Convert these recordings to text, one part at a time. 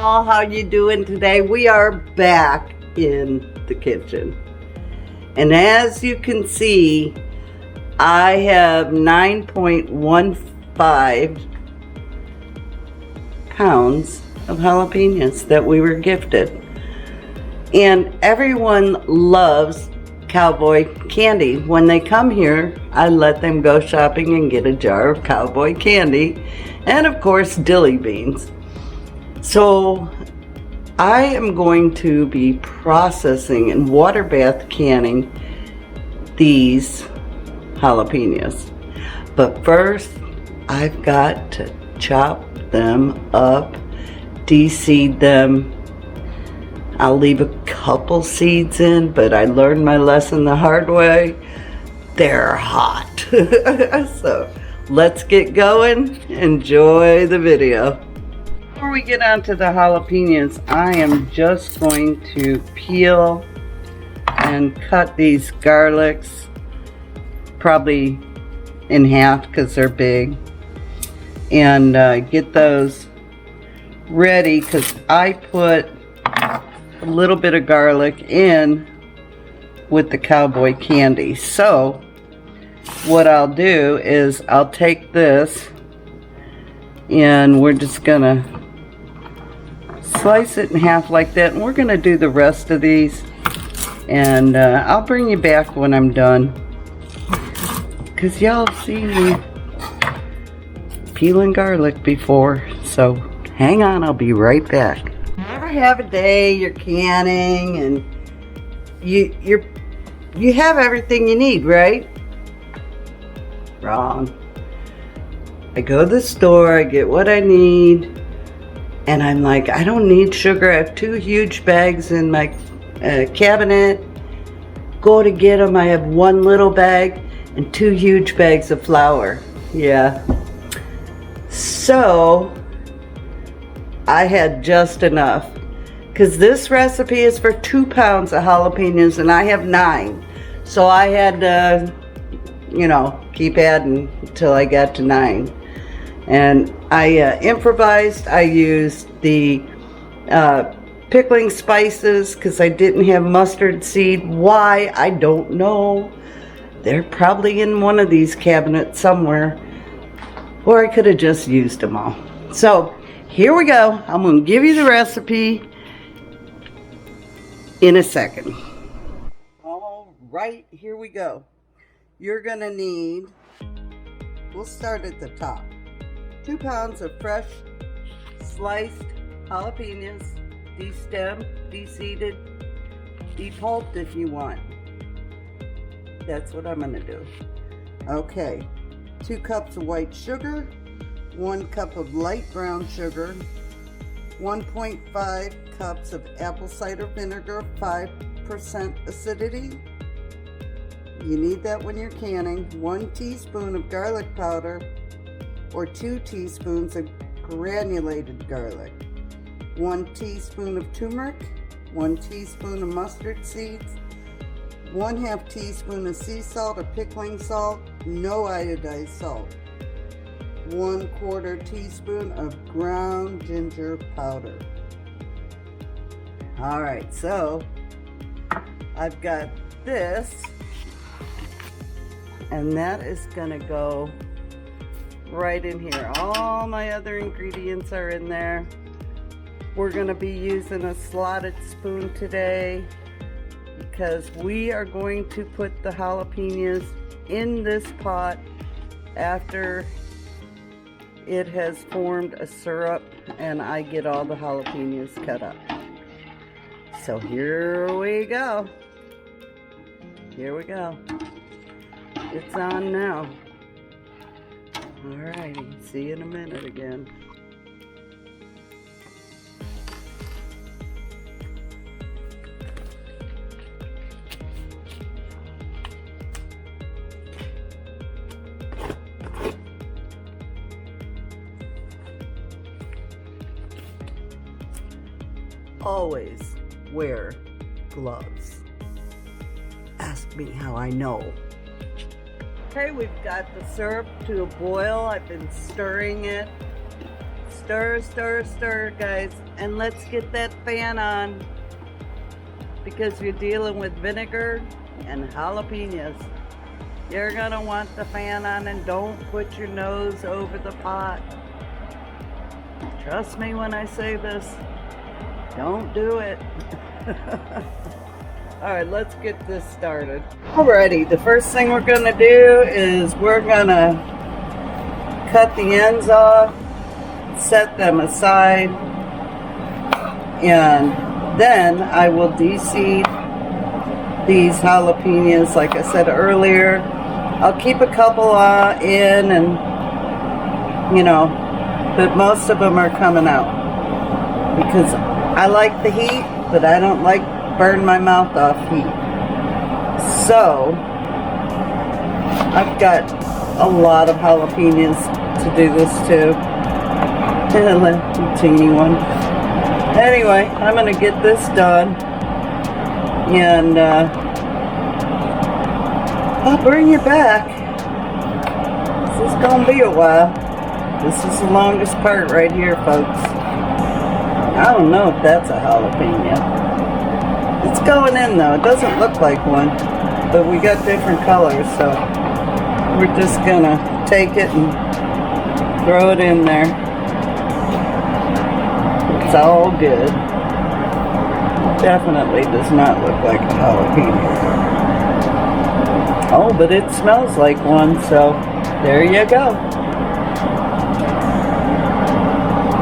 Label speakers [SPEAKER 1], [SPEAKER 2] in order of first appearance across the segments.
[SPEAKER 1] y'all, how you doing today? We are back in the kitchen, and as you can see, I have 9.15 pounds of jalapenos that we were gifted, and everyone loves Cowboy candy. When they come here, I let them go shopping and get a jar of Cowboy candy, and of course dilly beans. So I am going to be processing and water bath canning these jalapenos. But first, I've got to chop them up, de-seed them. I'll leave a couple seeds in, but I learned my lesson the hard way. They're hot. So let's get going. Enjoy the video. Before we get on to the jalapenos, I am just going to peel and cut these garlics probably in half because they're big, and get those ready because I put a little bit of garlic in with the Cowboy candy. So what I'll do is I'll take this and we're just gonna slice it in half like that, and we're gonna do the rest of these, and I'll bring you back when I'm done because y'all seen me peeling garlic before. So hang on, I'll be right back. Ever have a day you're canning and you have everything you need, right? Wrong. I go to the store, I get what I need, and I'm like, I don't need sugar. I have 2 huge bags in my cabinet. Go to get them, I have 1 little bag and 2 huge bags of flour. Yeah. So I had just enough, because this recipe is for 2 pounds of jalapenos and I have 9. So I had to, you know, keep adding until I got to 9. And I improvised. I used the pickling spices because I didn't have mustard seed. Why? I don't know. They're probably in one of these cabinets somewhere, or I could have just used them all. So here we go. I'm going to give you the recipe in a second. All right, here we go. You're going to need, we'll start at the top, 2 pounds of fresh sliced jalapenos, de-stemmed, de-seeded, de-pulped if you want. That's what I'm going to do. Okay, 2 cups of white sugar, 1 cup of light brown sugar, 1.5 cups of apple cider vinegar, 5% acidity. You need that when you're canning. 1 teaspoon of garlic powder or 2 teaspoons of granulated garlic, 1 teaspoon of turmeric, 1 teaspoon of mustard seeds, 1/2 teaspoon of sea salt or pickling salt, no iodized salt, 1/4 teaspoon of ground ginger powder. All right, so I've got this, and that is gonna go right in here. All my other ingredients are in there. We're gonna be using a slotted spoon today because we are going to put the jalapenos in this pot after it has formed a syrup and I get all the jalapenos cut up. So here we go. Here we go. It's on now. Alrighty, see you in a minute again. Always wear gloves. Ask me how I know. Okay, we've got the syrup to a boil. I've been stirring it. Stir, stir, stir, guys. and let's get that fan on, because you're dealing with vinegar and jalapenos. You're gonna want the fan on, and don't put your nose over the pot. Trust me when I say this. Don't do it. Alright, let's get this started. Alrighty, the first thing we're gonna do is we're gonna cut the ends off, set them aside, and then I will de-seed these jalapenos like I said earlier. I'll keep a couple in, and you know, but most of them are coming out because I like the heat, but I don't like burn my mouth off heat. So I've got a lot of jalapenos to do this too. And a teeny one. Anyway, I'm gonna get this done, and I'll bring you back. This is gonna be a while. This is the longest part right here, folks. I don't know if that's a jalapeno. It's going in though. It doesn't look like one, but we got different colors, so we're just gonna take it and throw it in there. It's all good. Definitely does not look like a jalapeno. Oh, but it smells like one, so there you go.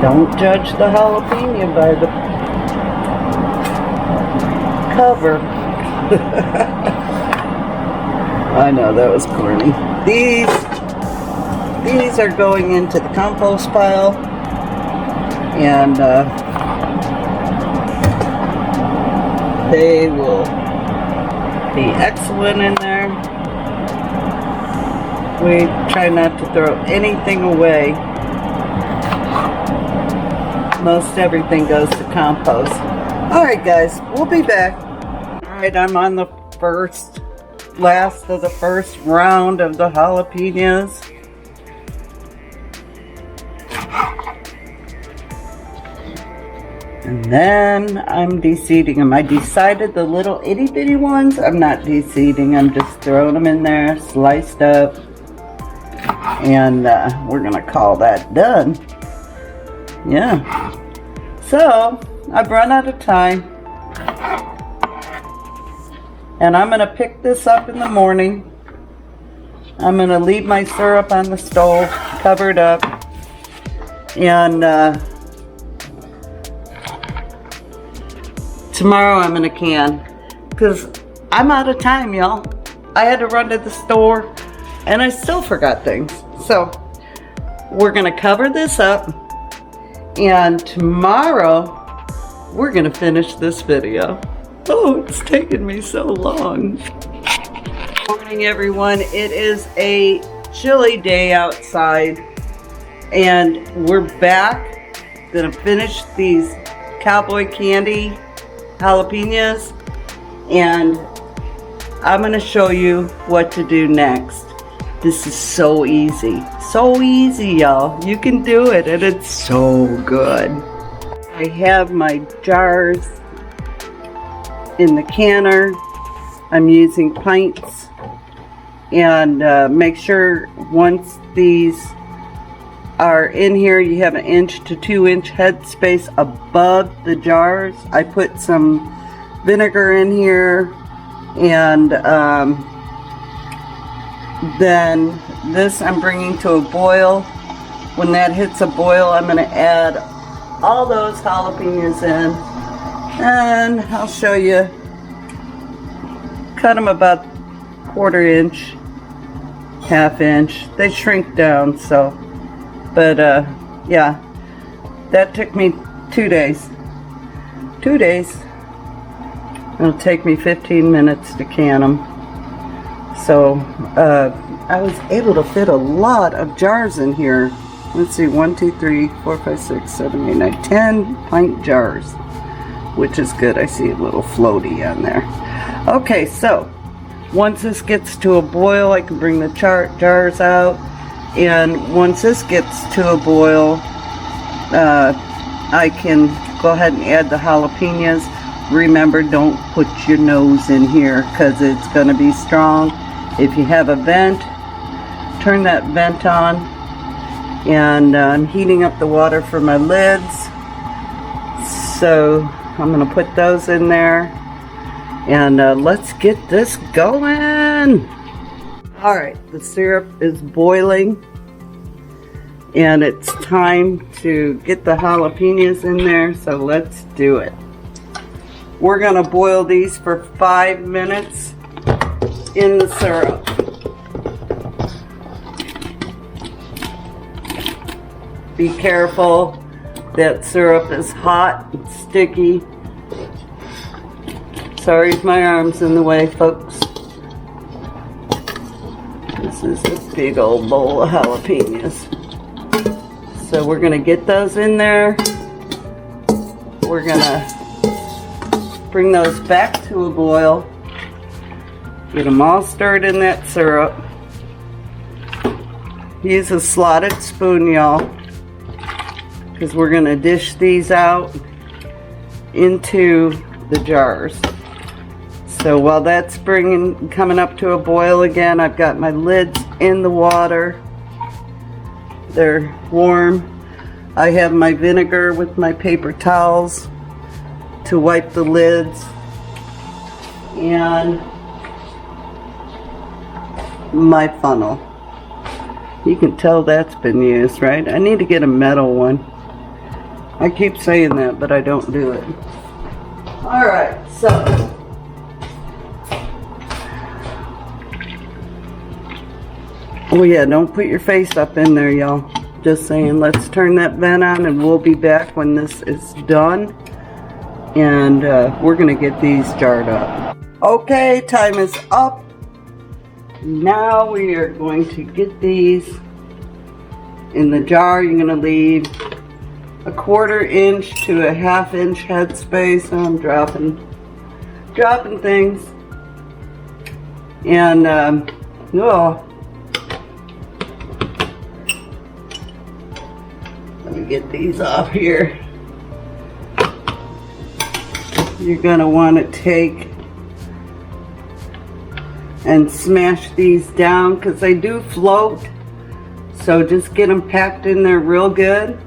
[SPEAKER 1] Don't judge the jalapeno by the cover. I know, that was corny. These are going into the compost pile, and they will be excellent in there. We try not to throw anything away. Most everything goes to compost. Alright guys, we'll be back. Alright, I'm on the last of the first round of the jalapenos. And then I'm de-seeding them. I decided the little itty bitty ones, I'm not de-seeding. I'm just throwing them in there, sliced up. And we're going to call that done. Yeah. So, I've run out of time. And I'm going to pick this up in the morning. I'm going to leave my syrup on the stove, covered up. And tomorrow I'm going to can. Because I'm out of time, y'all. I had to run to the store. And I still forgot things. So, we're going to cover this up. And tomorrow, we're going to finish this video. Oh, it's taken me so long. Good morning, everyone. It is a chilly day outside. And we're back. Going to finish these Cowboy candy jalapenos. And I'm going to show you what to do next. This is so easy. So easy, y'all. You can do it, and it's so good. I have my jars in the canner. I'm using pints. And make sure once these are in here, you have an 1 to 2 inch head space above the jars. I put some vinegar in here, and then this I'm bringing to a boil. When that hits a boil, I'm going to add all those jalapenos in, and I'll show you. Cut them about 1/4 inch, 1/2 inch. They shrink down, so, but yeah, that took me 2 days. 2 days. It'll take me 15 minutes to can them. So, I was able to fit a lot of jars in here. Let's see, 1, 2, 3, 4, 5, 6, 7, 8, 9, 10 pint jars, which is good. I see a little floaty on there. Okay, so, once this gets to a boil, I can bring the jars out. And once this gets to a boil, I can go ahead and add the jalapenos. Remember, don't put your nose in here because it's going to be strong. If you have a vent, turn that vent on. And I'm heating up the water for my lids. So I'm going to put those in there. And let's get this going. Alright, the syrup is boiling. And it's time to get the jalapenos in there. So let's do it. We're going to boil these for 5 minutes in the syrup. Be careful, that syrup is hot and sticky. Sorry if my arm's in the way, folks. This is a big old bowl of jalapenos. So we're going to get those in there. We're going to bring those back to a boil. Get them all stirred in that syrup. Use a slotted spoon, y'all, because we're going to dish these out into the jars. So while that's coming up to a boil again, I've got my lids in the water. They're warm. I have my vinegar with my paper towels to wipe the lids, and my funnel. You can tell that's been used, right? I need to get a metal one. I keep saying that, but I don't do it. Alright, so oh yeah, don't put your face up in there, y'all. Just saying. Let's turn that vent on and we'll be back when this is done. And we're going to get these jarred up. Okay, time is up. Now we are going to get these in the jar. You're going to leave a 1/4 inch to a 1/2 inch headspace. I'm dropping things. And, oh, let me get these off here. You're going to want to take and smash these down because they do float. So just get them packed in there real good.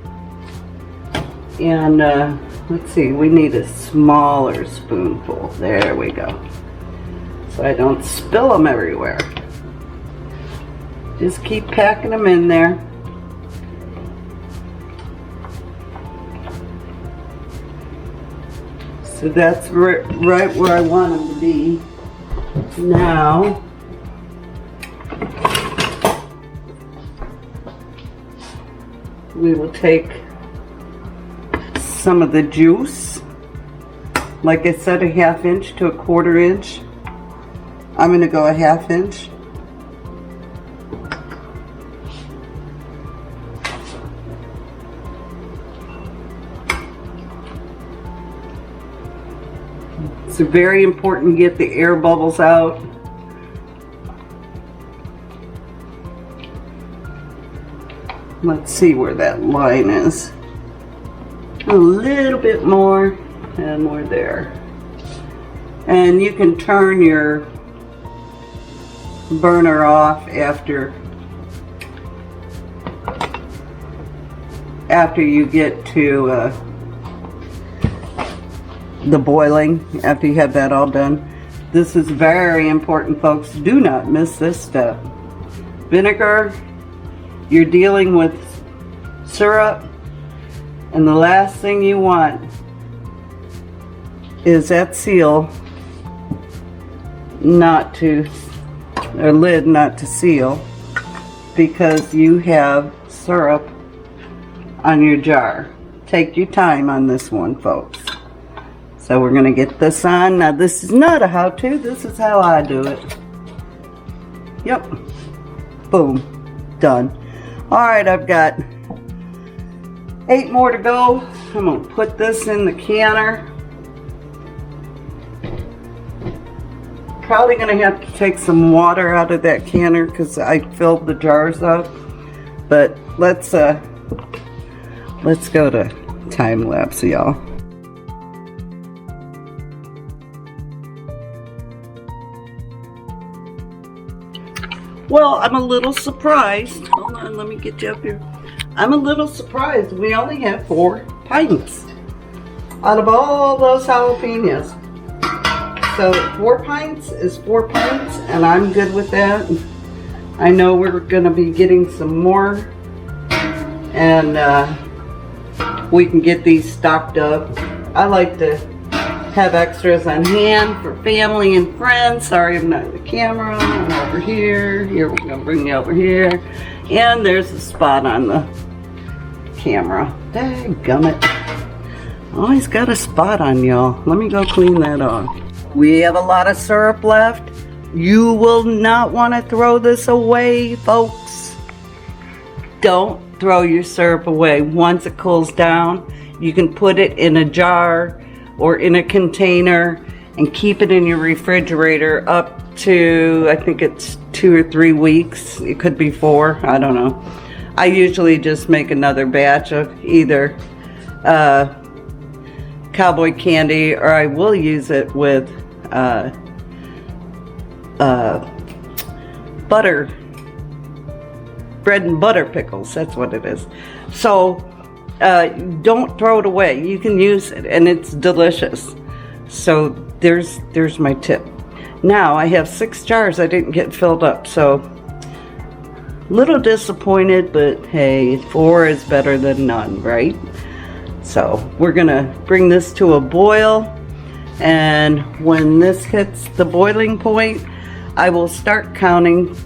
[SPEAKER 1] And let's see, we need a smaller spoonful. There we go. So I don't spill them everywhere. Just keep packing them in there. So that's right where I want them to be. Now, we will take some of the juice. Like I said, a 1/2 inch to a 1/4 inch. I'm going to go a 1/2 inch. It's very important to get the air bubbles out. Let's see where that line is. A little bit more, and we're there. And you can turn your burner off after you get to the boiling, after you have that all done. This is very important, folks. Do not miss this step. Vinegar, you're dealing with syrup, and the last thing you want is that seal lid not to seal, because you have syrup on your jar. Take your time on this one, folks. So we're going to get this on. Now this is not a how-to, this is how I do it. Yep. Boom. Done. Alright, I've got 8 more to go. I'm going to put this in the canner. Probably going to have to take some water out of that canner because I filled the jars up. But let's go to time lapse, y'all. Well, I'm a little surprised. Hold on, let me get you up here. I'm a little surprised. We only have 4 pints out of all those jalapenos. So 4 pints is 4 pints, and I'm good with that. I know we're gonna be getting some more, and we can get these stocked up. I like to have extras on hand for family and friends. Sorry, I'm not in the camera. I'm over here. Here, we're gonna bring you over here. And there's a spot on the camera. Dadgummit. Always got a spot on y'all. Let me go clean that off. We have a lot of syrup left. You will not want to throw this away, folks. Don't throw your syrup away. Once it cools down, you can put it in a jar or in a container and keep it in your refrigerator up to, I think it's 2 or 3 weeks. It could be 4, I don't know. I usually just make another batch of either Cowboy candy, or I will use it with butter, bread and butter pickles. That's what it is. So don't throw it away. You can use it, and it's delicious. So there's my tip. Now I have 6 jars I didn't get filled up, so little disappointed, but hey, 4 is better than none, right? So we're gonna bring this to a boil, and when this hits the boiling point, I will start counting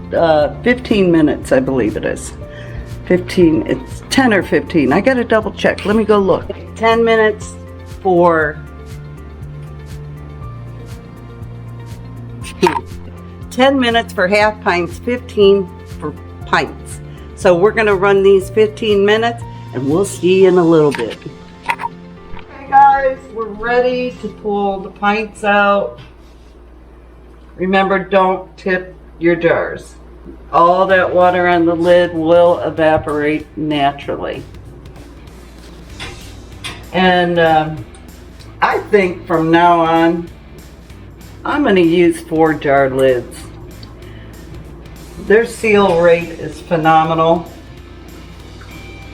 [SPEAKER 1] 15 minutes, I believe it is. 15, it's 10 or 15. I gotta double check. Let me go look. 10 minutes for 10 minutes for half pints, 15 for pints. So we're gonna run these 15 minutes, and we'll see you in a little bit. Okay guys, we're ready to pull the pints out. Remember, don't tip your jars. All that water on the lid will evaporate naturally. And I think from now on, I'm going to use 4 jar lids. Their seal rate is phenomenal.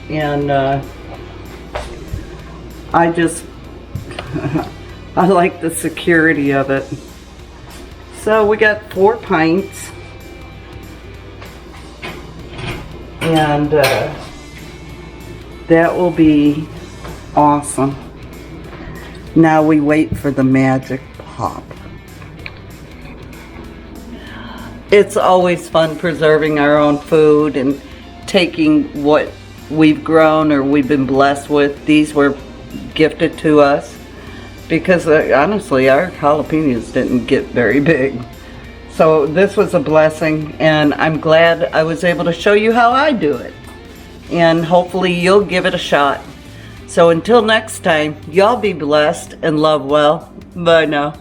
[SPEAKER 1] And I just, I like the security of it. So we got 4 pints. And that will be awesome. Now we wait for the magic pop. It's always fun preserving our own food and taking what we've grown or we've been blessed with. These were gifted to us because honestly our jalapenos didn't get very big. So this was a blessing, and I'm glad I was able to show you how I do it. And hopefully you'll give it a shot. So until next time, y'all be blessed and love well. Bye now.